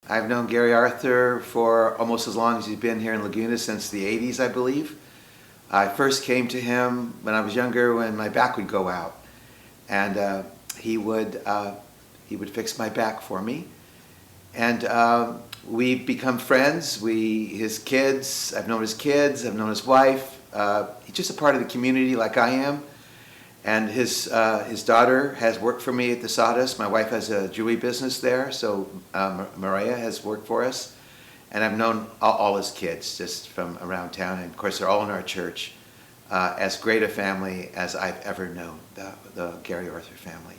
I've known Gary Arthur for almost as long as he's been here in Laguna, since the 80s, I believe. I first came to him when I was younger, when my back would go out, and he would fix my back for me, and we've become friends. His kids, I've known his kids, I've known his wife. He's just a part of the community like I am. And his daughter has worked for me at the Sawdust. My wife has a jewelry business there, so Maria has worked for us. And I've known all his kids just from around town. And of course, they're all in our church. As great a family as I've ever known, the Gary Arthur family.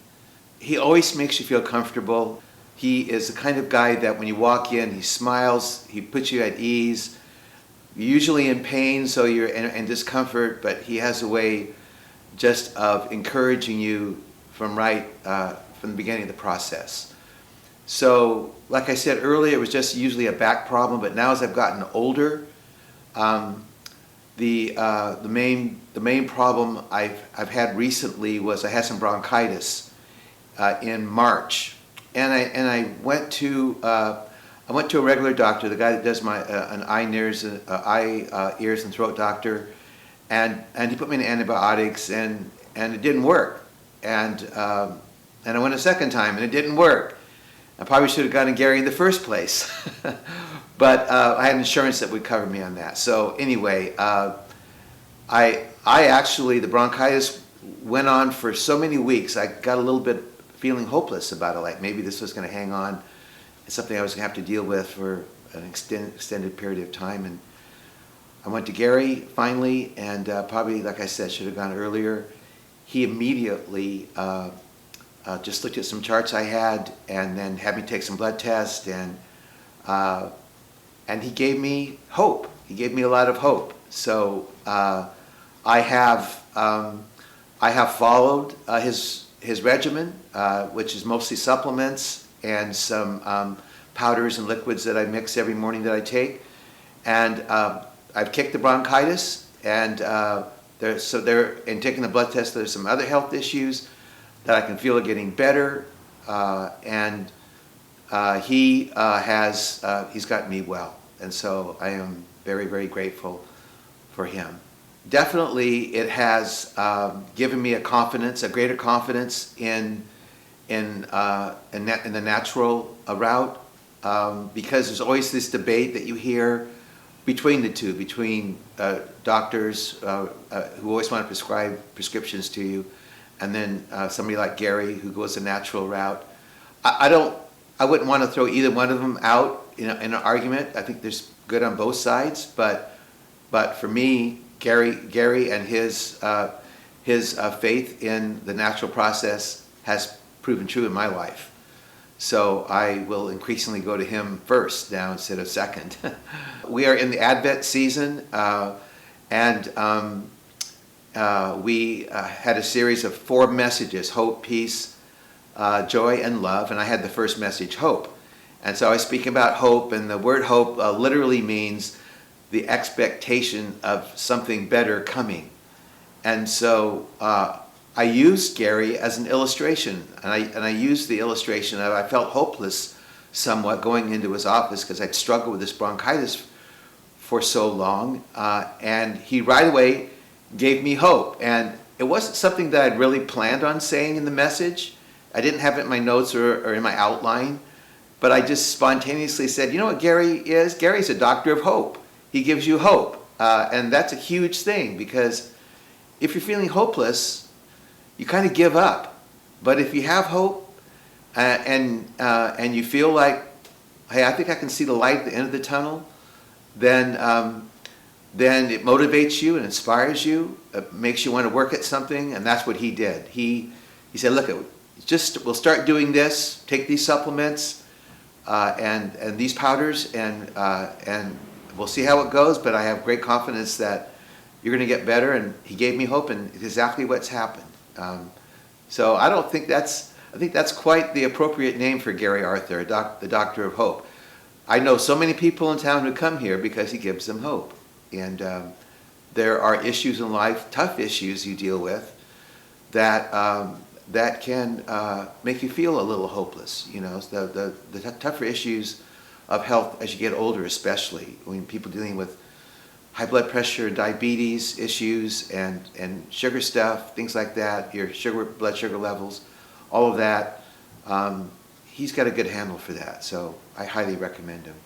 He always makes you feel comfortable. He is the kind of guy that when you walk in, he smiles, he puts you at ease. You're usually in pain, so you're in discomfort, but he has a way just of encouraging you from the beginning of the process. So, like I said earlier, it was just usually a back problem, but now as I've gotten older, the main problem I've had recently was I had some bronchitis in March, and I went to a regular doctor, the guy that does my an eye, ears, and throat doctor. And he put me on antibiotics, and it didn't work. And I went a second time, and it didn't work. I probably should have gone to Gary in the first place. But I had insurance that would cover me on that. So anyway, I actually, the bronchitis went on for so many weeks, I got a little bit feeling hopeless about it, like maybe this was going to hang on. It's something I was going to have to deal with for an extended period of time. And I went to Gary finally, and probably, like I said, should have gone earlier. He immediately just looked at some charts I had, and then had me take some blood tests, and he gave me hope. He gave me a lot of hope. So I have followed his regimen, which is mostly supplements and some powders and liquids that I mix every morning that I take, and I've kicked the bronchitis, and in taking the blood test, there's some other health issues that I can feel are getting better, and he's gotten me well, and so I am very, very grateful for him. Definitely, it has given me a greater confidence in the natural route, because there's always this debate that you hear between the two, between doctors who always want to prescribe prescriptions to you, and then somebody like Gary who goes the natural route. I wouldn't want to throw either one of them out in an argument. I think there's good on both sides, but for me, Gary and his faith in the natural process has proven true in my life. So I will increasingly go to him first now instead of second. We are in the Advent season, and we had a series of 4 messages: hope, peace, joy, and love. And I had the first message, hope. And so I speak about hope, and the word hope literally means the expectation of something better coming. And so I used Gary as an illustration, and I used the illustration of I felt hopeless somewhat going into his office because I'd struggled with this bronchitis for so long, and he right away gave me hope. And it wasn't something that I'd really planned on saying in the message. I didn't have it in my notes or in my outline, but I just spontaneously said, you know what Gary is? Gary's a doctor of hope. He gives you hope, and that's a huge thing, because if you're feeling hopeless, you kind of give up. But if you have hope, and you feel like, hey, I think I can see the light at the end of the tunnel, then it motivates you and inspires you. It makes you want to work at something, and that's what he did. He said, look, we'll start doing this. Take these supplements and these powders, and we'll see how it goes. But I have great confidence that you're going to get better. And he gave me hope, and it's exactly what's happened. So I think that's quite the appropriate name for Gary Arthur, the Doctor of Hope. I know so many people in town who come here because he gives them hope. And there are issues in life, tough issues you deal with, that can make you feel a little hopeless. You know, the tougher issues of health as you get older, especially when people dealing with high blood pressure, diabetes issues, and sugar stuff, things like that, your blood sugar levels, all of that. He's got a good handle for that, so I highly recommend him.